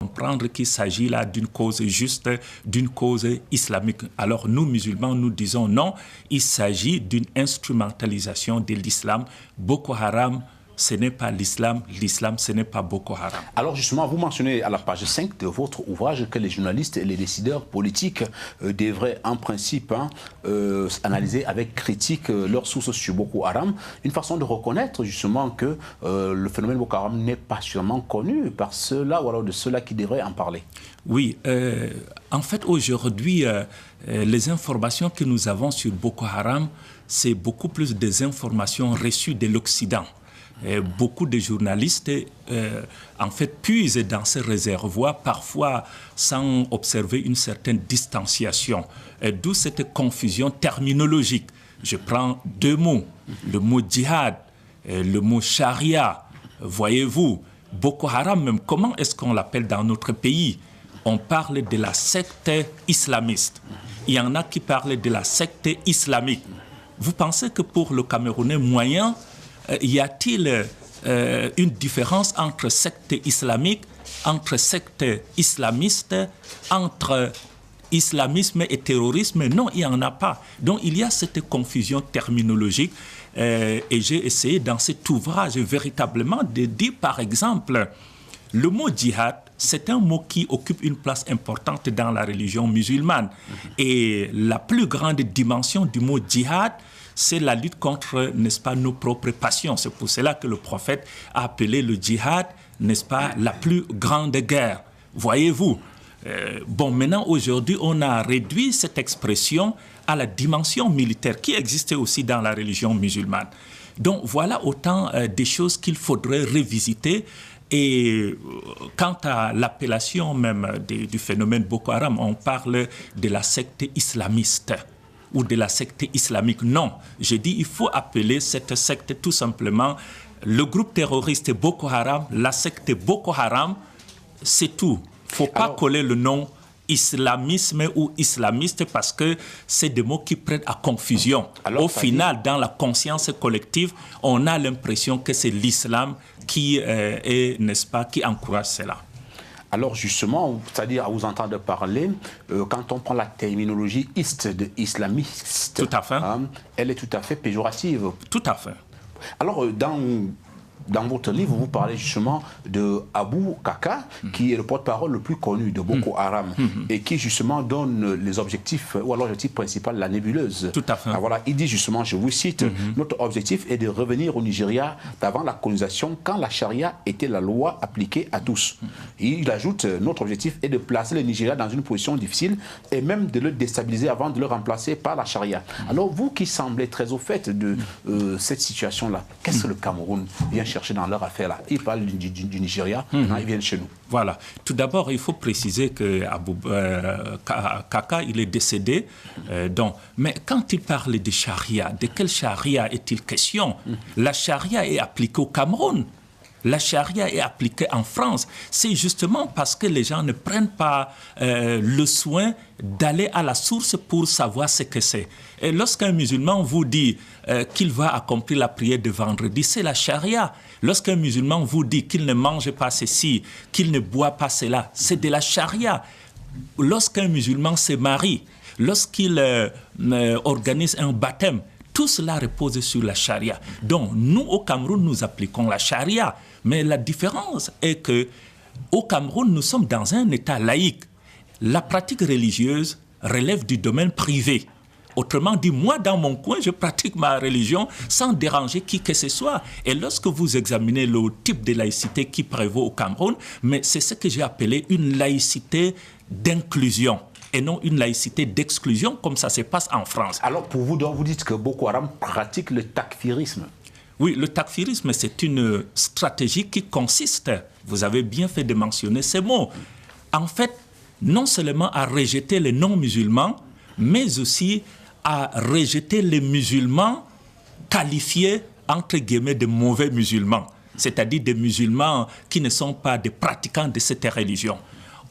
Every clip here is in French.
comprendre qu'il s'agit là d'une cause juste, d'une cause islamique. Alors nous, musulmans, nous disons non, il s'agit d'une instrumentalisation de l'islam. Boko Haram, ce n'est pas l'islam, l'islam, ce n'est pas Boko Haram. Alors justement, vous mentionnez à la page 5 de votre ouvrage que les journalistes et les décideurs politiques devraient en principe analyser avec critique leurs sources sur Boko Haram. Une façon de reconnaître justement que le phénomène Boko Haram n'est pas seulement connu par ceux-là ou alors de ceux-là qui devraient en parler. Oui, en fait aujourd'hui, les informations que nous avons sur Boko Haram, c'est beaucoup plus des informations reçues de l'Occident. Beaucoup de journalistes en fait puisent dans ces réservoirs parfois sans observer une certaine distanciation, d'où cette confusion terminologique. Je prends deux mots, le mot djihad, le mot charia. Voyez-vous, Boko Haram même, comment est-ce qu'on l'appelle dans notre pays? On parle de la secte islamiste. Il y en a qui parlent de la secte islamique. Vous pensez que pour le Camerounais moyen, y a-t-il une différence entre secte islamique, entre secte islamiste, entre islamisme et terrorisme? Non, il n'y en a pas. Donc il y a cette confusion terminologique et j'ai essayé dans cet ouvrage véritablement de dire par exemple le mot djihad, c'est un mot qui occupe une place importante dans la religion musulmane. Et la plus grande dimension du mot djihad, c'est la lutte contre, n'est-ce pas, nos propres passions. C'est pour cela que le prophète a appelé le djihad, n'est-ce pas, la plus grande guerre. Voyez-vous, maintenant, aujourd'hui, on a réduit cette expression à la dimension militaire qui existait aussi dans la religion musulmane. Donc, voilà autant des choses qu'il faudrait revisiter. Et quant à l'appellation même du phénomène Boko Haram, on parle de la secte islamiste ou de la secte islamique. Non, je dis il faut appeler cette secte tout simplement le groupe terroriste Boko Haram, la secte Boko Haram, c'est tout. Il ne faut pas coller le nom islamisme ou islamiste parce que c'est des mots qui prêtent à confusion. Au final, dans la conscience collective, on a l'impression que c'est l'islam qui est, n'est-ce pas, qui encourage cela. Alors justement, c'est-à-dire à vous entendre parler, quand on prend la terminologie de islamiste, tout à fait. Elle est tout à fait péjorative. Tout à fait. Alors dans votre livre, vous parlez justement de Abou Kaka, qui est le porte-parole le plus connu de Boko Haram, et qui justement donne les objectifs, ou alors l'objectif principal, la nébuleuse. Tout à fait. Alors voilà, il dit justement, je vous cite, notre objectif est de revenir au Nigeria d'avant la colonisation, quand la charia était la loi appliquée à tous. Et il ajoute, notre objectif est de placer le Nigeria dans une position difficile, et même de le déstabiliser avant de le remplacer par la charia. Alors vous qui semblez très au fait de cette situation-là, qu'est-ce que le Cameroun vient chercher dans leur affaire là? Ils parlent du Nigeria, ils viennent chez nous. Voilà. Tout d'abord, il faut préciser que Abou Kaka, il est décédé. Mais quand il parle de charia, de quelle charia est-il question? La charia est appliquée au Cameroun. La charia est appliquée en France. C'est justement parce que les gens ne prennent pas le soin d'aller à la source pour savoir ce que c'est. Et lorsqu'un musulman vous dit qu'il va accomplir la prière de vendredi, c'est la charia. Lorsqu'un musulman vous dit qu'il ne mange pas ceci, qu'il ne boit pas cela, c'est de la charia. Lorsqu'un musulman se marie, lorsqu'il organise un baptême, tout cela repose sur la charia. Donc, nous, au Cameroun, nous appliquons la charia. Mais la différence est qu'au Cameroun, nous sommes dans un État laïque. La pratique religieuse relève du domaine privé. Autrement dit, moi, dans mon coin, je pratique ma religion sans déranger qui que ce soit. Et lorsque vous examinez le type de laïcité qui prévaut au Cameroun, mais c'est ce que j'ai appelé une laïcité d'inclusion et non une laïcité d'exclusion comme ça se passe en France. Alors pour vous, donc, vous dites que Boko Haram pratique le takfirisme. Oui, le takfirisme, c'est une stratégie qui consiste, vous avez bien fait de mentionner ces mots, en fait, non seulement à rejeter les non-musulmans, mais aussi à rejeter les musulmans qualifiés, entre guillemets, de mauvais musulmans, c'est-à-dire des musulmans qui ne sont pas des pratiquants de cette religion.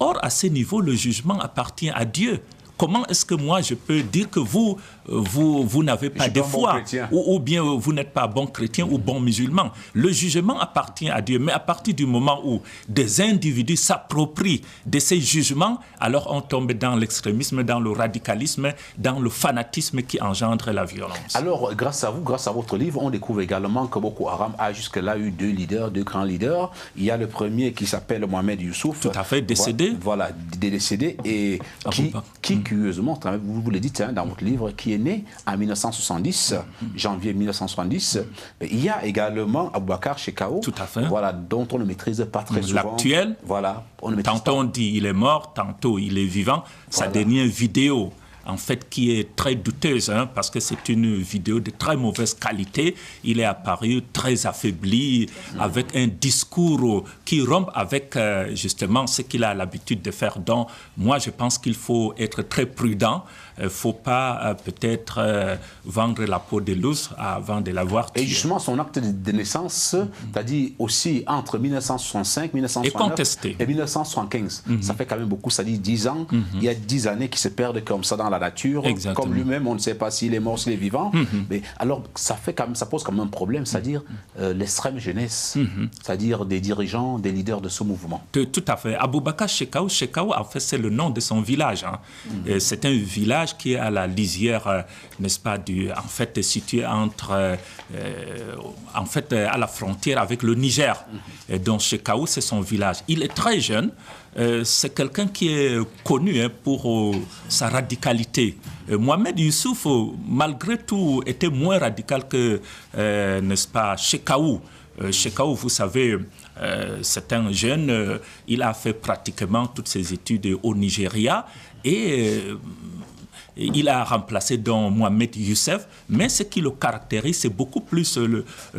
Or, à ce niveau, le jugement appartient à Dieu. comment est-ce que moi je peux dire que vous n'avez pas de foi, ou bien vous n'êtes pas bon chrétien ou bon musulman? Le jugement appartient à Dieu, mais à partir du moment où des individus s'approprient de ces jugements, alors on tombe dans l'extrémisme, dans le radicalisme, dans le fanatisme qui engendre la violence. Alors, grâce à vous, grâce à votre livre, on découvre également que Boko Haram a jusque-là eu deux grands leaders. Il y a le premier qui s'appelle Mohamed Youssouf. Tout à fait, décédé. Voilà, décédé, et qui curieusement, vous le dites dans votre livre, qui est né en 1970, janvier 1970. Il y a également Aboubakar Shekau, voilà, dont on ne maîtrise pas très souvent. L'actuel, voilà, tantôt on dit il est mort, tantôt il est vivant. Sa dernière vidéo, en fait, qui est très douteuse, parce que c'est une vidéo de très mauvaise qualité. Il est apparu très affaibli, avec un discours qui rompt avec justement ce qu'il a l'habitude de faire. Donc, moi, je pense qu'il faut être très prudent. Il ne faut pas peut-être vendre la peau de l'ours avant de l'avoir tué. Et justement, son acte de naissance, c'est-à-dire aussi entre 1965, 1969 et 1975. Ça fait quand même beaucoup, ça dit 10 ans. Il y a 10 années qui se perdent comme ça dans la nature. Exactement. Comme lui-même, on ne sait pas s'il est mort, s'il est vivant. Mais alors, ça pose quand même un problème, c'est-à-dire l'extrême jeunesse, c'est-à-dire des dirigeants, des leaders de ce mouvement. Tout à fait. Aboubakar Shekau, en fait, c'est le nom de son village. C'est un village qui est à la lisière, n'est-ce pas, en fait, situé entre, en fait, à la frontière avec le Niger. Et donc, Shekau, c'est son village. Il est très jeune. C'est quelqu'un qui est connu pour sa radicalité. Mohamed Youssouf, malgré tout, était moins radical que, n'est-ce pas, Shekau. Shekau, vous savez, c'est un jeune, il a fait pratiquement toutes ses études au Nigeria et il a remplacé donc Mohamed Youssef, mais ce qui le caractérise, c'est beaucoup plus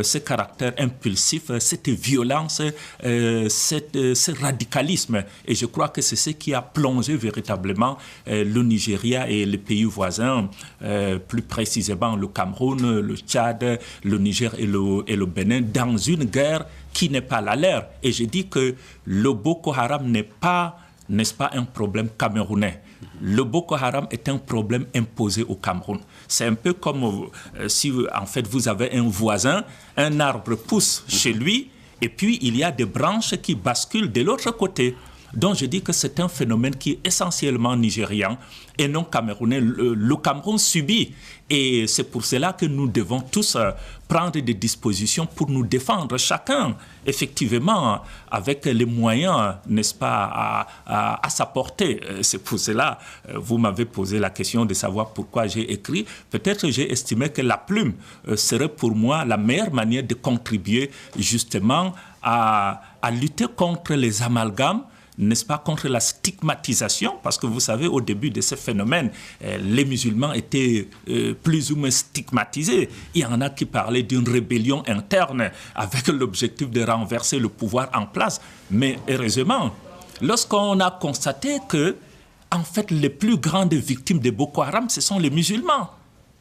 ce caractère impulsif, cette violence, ce radicalisme. Et je crois que c'est ce qui a plongé véritablement le Nigeria et les pays voisins, plus précisément le Cameroun, le Tchad, le Niger et le Bénin, dans une guerre qui n'est pas la leur. Et je dis que le Boko Haram n'est pas, n'est-ce pas, un problème camerounais. Le Boko Haram est un problème imposé au Cameroun. C'est un peu comme si, en fait, vous avez un voisin, un arbre pousse chez lui, et puis il y a des branches qui basculent de l'autre côté. Donc je dis que c'est un phénomène qui est essentiellement nigérian et non camerounais. Le Cameroun subit, et c'est pour cela que nous devons tous prendre des dispositions pour nous défendre, chacun, effectivement, avec les moyens, n'est-ce pas, à sa portée. C'est pour cela, vous m'avez posé la question de savoir pourquoi j'ai écrit. Peut-être j'ai estimé que la plume serait pour moi la meilleure manière de contribuer justement à lutter contre les amalgames, n'est-ce pas, contre la stigmatisation, parce que vous savez, au début de ce phénomène, les musulmans étaient plus ou moins stigmatisés. Il y en a qui parlaient d'une rébellion interne avec l'objectif de renverser le pouvoir en place. Mais heureusement, lorsqu'on a constaté que, en fait, les plus grandes victimes de Boko Haram, ce sont les musulmans.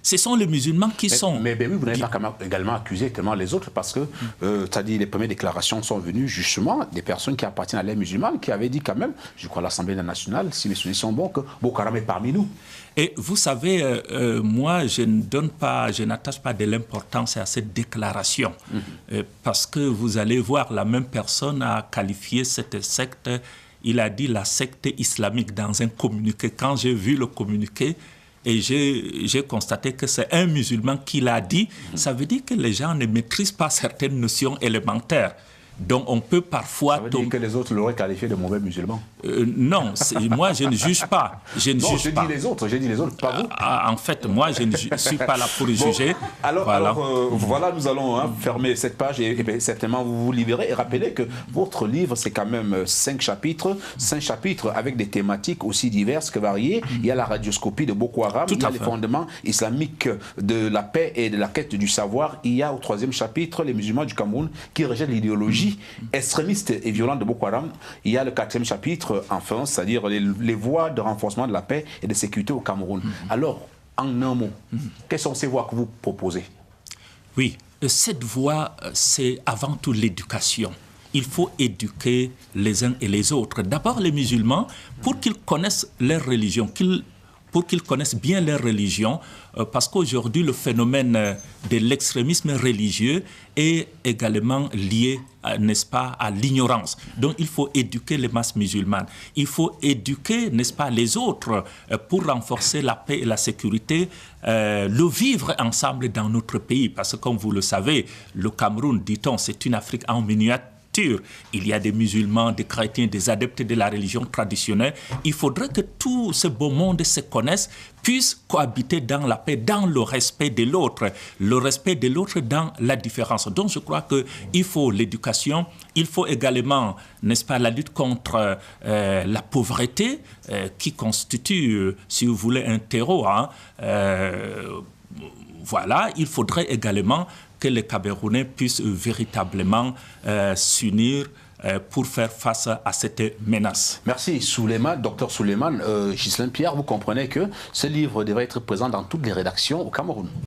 Ce sont les musulmans qui sont... Mais oui, vous n'avez pas également accusé tellement les autres parce que, c'est-à-dire les premières déclarations sont venues justement des personnes qui appartiennent à l'aile musulmane qui avaient dit quand même, je crois à l'Assemblée nationale, si mes souvenirs sont bons, que Boko Haram est parmi nous. Et vous savez, moi, je n'attache pas de l'importance à cette déclaration parce que vous allez voir, la même personne a qualifié cette secte, il a dit la secte islamique dans un communiqué. Quand j'ai vu le communiqué, et j'ai constaté que c'est un musulman qui l'a dit, ça veut dire que les gens ne maîtrisent pas certaines notions élémentaires. Donc on peut parfois... Ça veut dire que les autres l'auraient qualifié de mauvais musulman. Non, moi je ne juge pas. J'ai dit les autres, pas vous. En fait, moi je ne suis pas là pour juger. Voilà, nous allons fermer cette page et certainement vous vous libérer. Et rappelez que votre livre, c'est quand même 5 chapitres avec des thématiques aussi diverses que variées. Il y a la radioscopie de Boko Haram, il y a les fondements islamiques de la paix et de la quête du savoir. Il y a au 3e chapitre les musulmans du Cameroun qui rejettent l'idéologie extrémiste et violente de Boko Haram. Il y a le 4e chapitre, enfin, c'est-à-dire les voies de renforcement de la paix et de sécurité au Cameroun. Alors, en un mot, quelles sont ces voies que vous proposez? Oui, cette voie, c'est avant tout l'éducation. Il faut éduquer les uns et les autres. D'abord les musulmans pour qu'ils connaissent leur religion, qu'ils pour qu'ils connaissent bien leur religion, parce qu'aujourd'hui, le phénomène de l'extrémisme religieux est également lié, n'est-ce pas, à l'ignorance. Donc, il faut éduquer les masses musulmanes. Il faut éduquer, n'est-ce pas, les autres pour renforcer la paix et la sécurité, le vivre ensemble dans notre pays. Parce que, comme vous le savez, le Cameroun, dit-on, c'est une Afrique en miniature. Il y a des musulmans, des chrétiens, des adeptes de la religion traditionnelle. Il faudrait que tout ce beau monde se connaisse, puisse cohabiter dans la paix, dans le respect de l'autre dans la différence. Donc je crois qu'il faut l'éducation, il faut également, n'est-ce pas, la lutte contre la pauvreté qui constitue, si vous voulez, un terreau. Voilà, il faudrait également que les Camerounais puissent véritablement s'unir pour faire face à cette menace. Merci Souleymane, docteur Souleymane. Ghislaine Pierre, vous comprenez que ce livre devrait être présent dans toutes les rédactions au Cameroun.